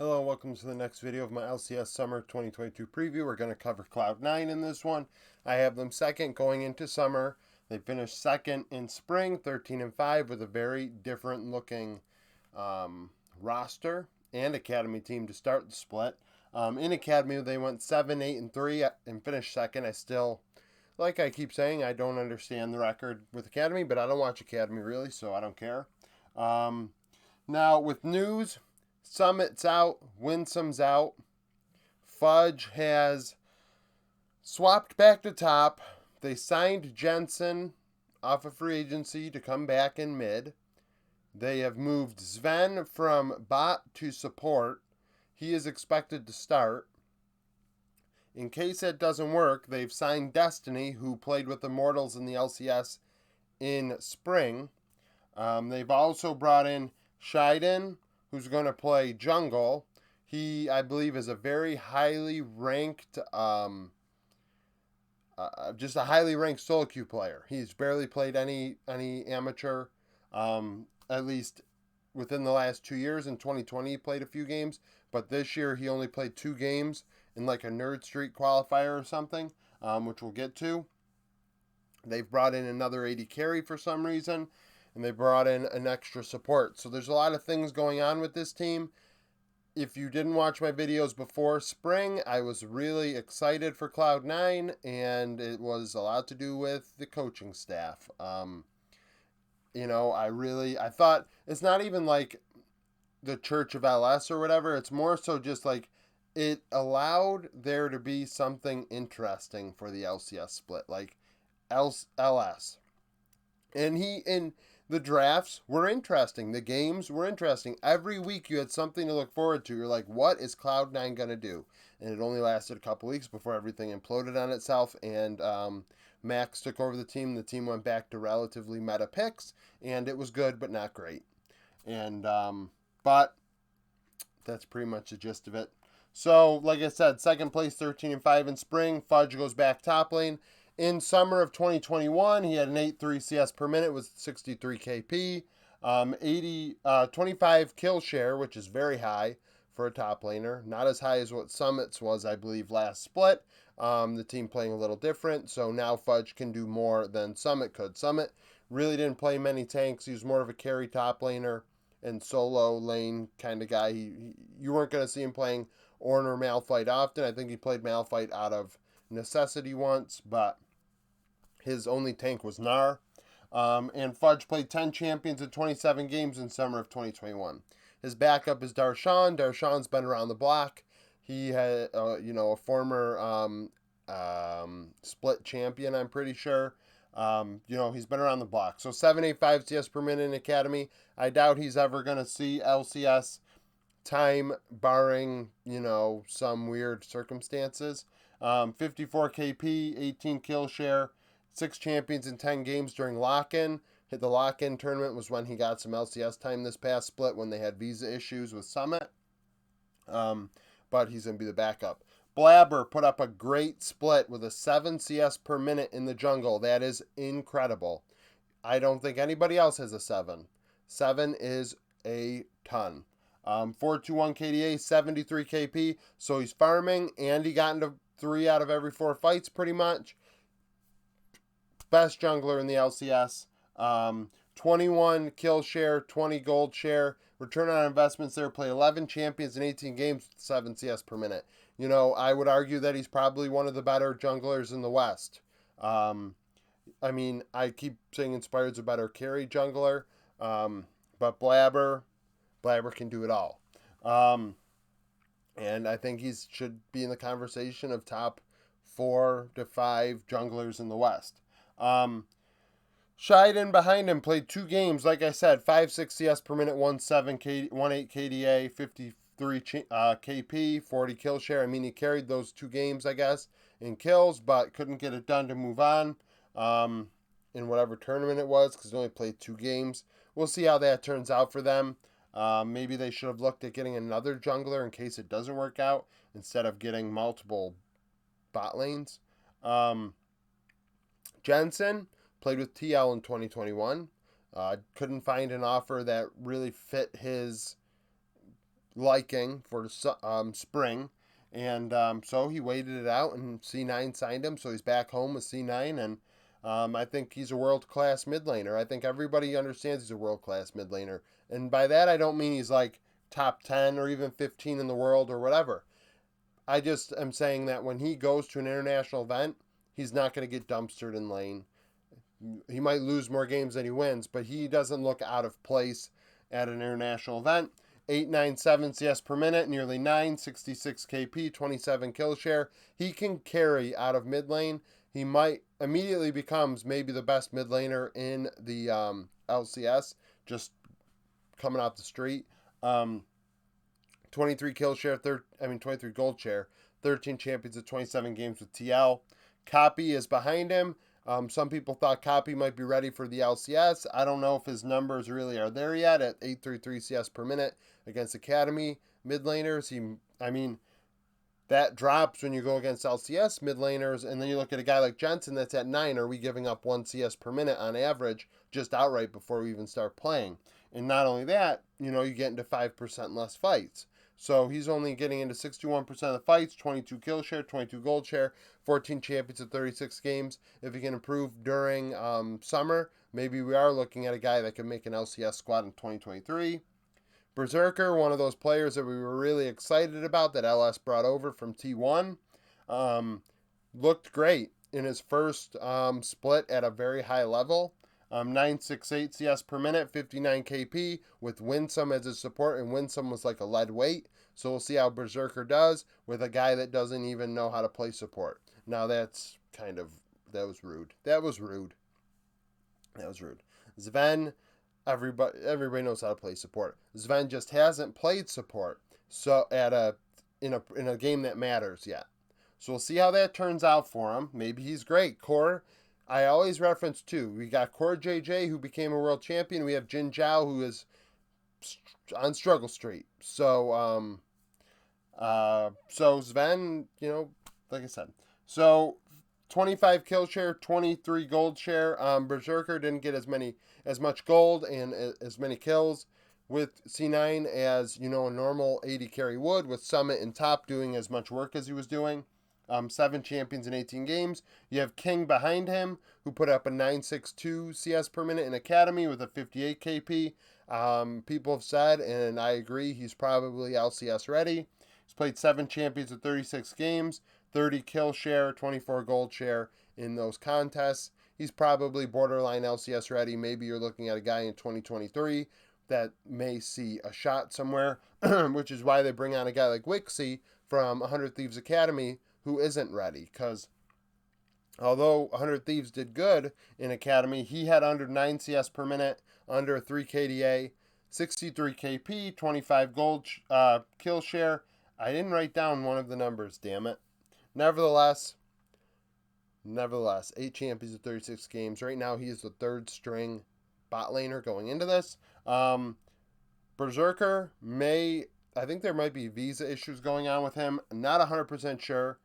Hello and welcome to the next video of my LCS Summer 2022 preview. We're going to cover Cloud9 in this one. I have them second going into summer. They finished second in spring, 13-5, with a very different looking roster and academy team to start the split. In academy, they went 7-8-3 and finished second. I still, like I keep saying, I don't understand the record with academy, but I don't watch academy really, so I don't care. Now with news, Summit's out, Winsome's out. Fudge has swapped back to top. They signed Jensen off of free agency to come back in mid. They have moved Sven from bot to support. He is expected to start. In case that doesn't work, they've signed Destiny, who played with Immortals in the LCS in spring. They've also brought in Shiden, who's going to play jungle. He, I believe, is a very highly ranked, just a highly ranked solo queue player. He's barely played any amateur, at least within the last 2 years. In 2020, he played a few games, but this year he only played 2 games in like a Nerd Street qualifier or something, which we'll get to. They've brought in another AD carry for some reason, and they brought in an extra support. So there's a lot of things going on with this team. If you didn't watch my videos before spring, I was really excited for Cloud9, and it was a lot to do with the coaching staff. I thought it's not even like the Church of LS or whatever. It's more so just like it allowed there to be something interesting for the LCS split, like LS. And the drafts were interesting. The games were interesting. Every week you had something to look forward to. You're like, what is Cloud9 going to do? And it only lasted a couple weeks before everything imploded on itself. And Max took over the team. The team went back to relatively meta picks. And it was good, but not great. And but that's pretty much the gist of it. So, like I said, second place, 13-5 in spring. Fudge goes back top lane. In summer of 2021, he had an 8.3 CS per minute with 63 KP, 25 kill share, which is very high for a top laner. Not as high as what Summit's was, I believe, last split. The team playing a little different, so now Fudge can do more than Summit could. Summit really didn't play many tanks. He was more of a carry top laner and solo lane kind of guy. You weren't going to see him playing Ornn or Malphite often. I think he played Malphite out of necessity once, but his only tank was Gnar. And Fudge played 10 champions in 27 games in summer of 2021. His backup is Darshan. Darshan's been around the block. He had, a former split champion, I'm pretty sure. He's been around the block. So 7.85 CS per minute in Academy. I doubt he's ever going to see LCS time, barring, some weird circumstances. 54 KP, 18 kill share. 6 champions in 10 games during lock-in. The lock-in tournament was when he got some LCS time this past split when they had visa issues with Summit. But he's going to be the backup. Blabber put up a great split with a 7 CS per minute in the jungle. That is incredible. I don't think anybody else has a 7. 7 is a ton. 421 KDA, 73 KP. So he's farming, and he got into 3 out of every 4 fights pretty much. Best jungler in the LCS. 21 kill share, 20 gold share. Return on investments there. Play 11 champions in 18 games with 7 CS per minute. I would argue that he's probably one of the better junglers in the West. I keep saying Inspired's a better carry jungler. But Blabber can do it all. And I think he should be in the conversation of top 4 to 5 junglers in the West. Shiden behind him played 2 games, like I said, 5.6 CS per minute, 1.8 KDA, 53 KP, 40 kill share. He carried those 2 games, I guess, in kills, but couldn't get it done to move on in whatever tournament it was because they only played 2 games. We'll see how that turns out for them. Maybe they should have looked at getting another jungler in case it doesn't work out instead of getting multiple bot lanes. Jensen played with TL in 2021. Couldn't find an offer that really fit his liking for the spring. And so he waited it out, and C9 signed him. So he's back home with C9, and I think he's a world-class mid laner. I think everybody understands he's a world-class mid laner. And by that, I don't mean he's like top 10 or even 15 in the world or whatever. I just am saying that when he goes to an international event, he's not going to get dumpstered in lane. He might lose more games than he wins, but he doesn't look out of place at an international event. 897 CS per minute, nearly 966 KP, 27 kill share. He can carry out of mid lane. He might immediately becomes maybe the best mid laner in the LCS, just coming off the street. 23 kill share, 23 gold share, 13 champions at 27 games with TL. Copy is behind him. Some people thought Copy might be ready for the LCS. I don't know if his numbers really are there yet at 833 CS per minute against Academy mid laners. That drops when you go against LCS mid laners, and then you look at a guy like Jensen that's at 9. Are we giving up 1 CS per minute on average just outright before we even start playing? And not only that, you get into 5% less fights. So he's only getting into 61% of the fights, 22 kill share, 22 gold share, 14 champions at 36 games. If he can improve during summer, maybe we are looking at a guy that can make an LCS squad in 2023. Berserker, one of those players that we were really excited about that LS brought over from T1, looked great in his first split at a very high level. 968 CS per minute, 59 KP with Winsome as his support, and Winsome was like a lead weight. So we'll see how Berserker does with a guy that doesn't even know how to play support. Now that was rude. That was rude. Sven, everybody knows how to play support. Sven just hasn't played support so in a game that matters yet. So we'll see how that turns out for him. Maybe he's great. Core, I always reference two. We got Core JJ, who became a world champion. We have Jin Zhao, who is on struggle street. So Sven, like I said. So 25 kill share, 23 gold share. Berserker didn't get as much gold and as many kills with C9 as a normal 80 carry would, with Summit and top doing as much work as he was doing. 7 champions in 18 games. You have King behind him, who put up a 962 CS per minute in Academy with a 58 KP. People have said, and I agree, he's probably LCS ready. He's played 7 champions in 36 games, 30 kill share, 24 gold share in those contests. He's probably borderline LCS ready. Maybe you're looking at a guy in 2023 that may see a shot somewhere, which is why they bring on a guy like Wixie from 100 Thieves Academy, who isn't ready, because although 100 Thieves did good in Academy, he had under 9 CS per minute, under 3 KDA, 63 KP, 25 gold kill share. I didn't write down one of the numbers, damn it. Nevertheless, 8 champions in 36 games. Right now, he is the 3rd string bot laner going into this. Berserker I think there might be visa issues going on with him. Not 100% sure.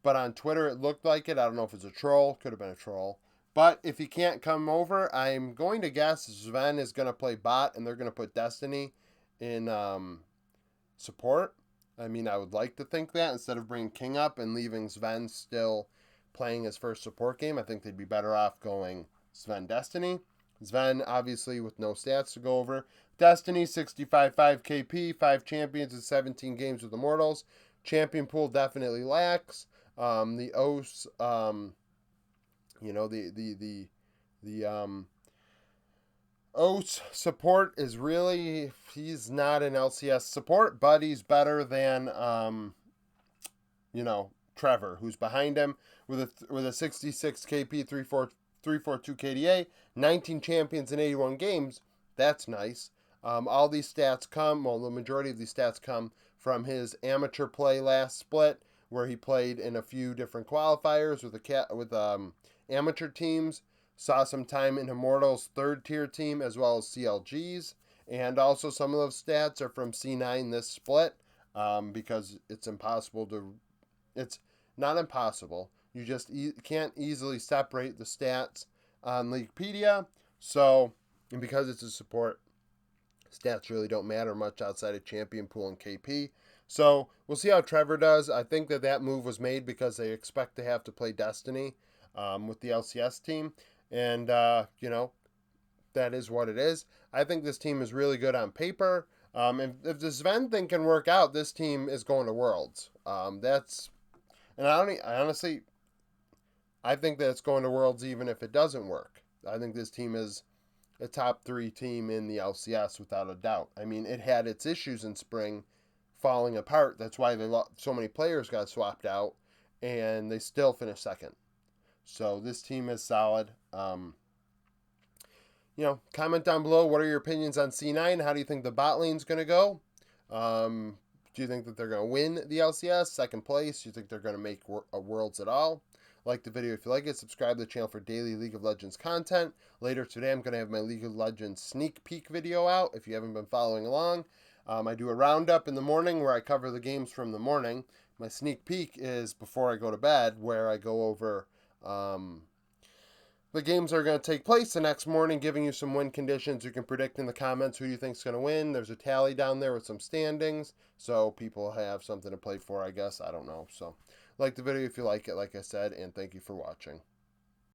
But on Twitter, it looked like it. I don't know if it's a troll. Could have been a troll. But if he can't come over, I'm going to guess Sven is going to play bot, and they're going to put Destiny in support. I would like to think that instead of bringing King up and leaving Sven still playing his first support game. I think they'd be better off going Sven Destiny. Sven, obviously, with no stats to go over. Destiny, 65 5 KP, 5 champions in 17 games with Immortals. Champion pool definitely lacks. The OS, the OS support is really, he's not an LCS support, but he's better than, Trevor, who's behind him with a 66 KP, 342 KDA, 19 champions in 81 games. That's nice. All these stats the majority of these stats come from his amateur play last split, where he played in a few different qualifiers with amateur teams, saw some time in Immortals 3rd tier team as well as CLGs, and also some of those stats are from C9 this split, because it's not impossible. You just can't easily separate the stats on Leaguepedia, and because it's a support. Stats really don't matter much outside of champion pool and KP. So we'll see how Trevor does. I think that move was made because they expect to have to play Destiny with the LCS team. And, that is what it is. I think this team is really good on paper. If the Sven thing can work out, this team is going to Worlds. I honestly, I think that it's going to Worlds even if it doesn't work. I think this team is a top 3 team in the LCS without a doubt. I mean, it had its issues in spring falling apart. That's why so many players got swapped out, and they still finished second. So this team is solid. Comment down below. What are your opinions on C9? How do you think the bot lane's going to go? Do you think that they're going to win the LCS, second place? Do you think they're going to make Worlds at all? Like the video if you like it. Subscribe to the channel for daily League of Legends content. Later today, I'm going to have my League of Legends sneak peek video out if you haven't been following along. I do a roundup in the morning where I cover the games from the morning. My sneak peek is before I go to bed, where I go over the games are going to take place the next morning, giving you some win conditions. You can predict in the comments who you think is going to win. There's a tally down there with some standings, so people have something to play for, I guess. I don't know. So like the video if you like it, like I said, and thank you for watching.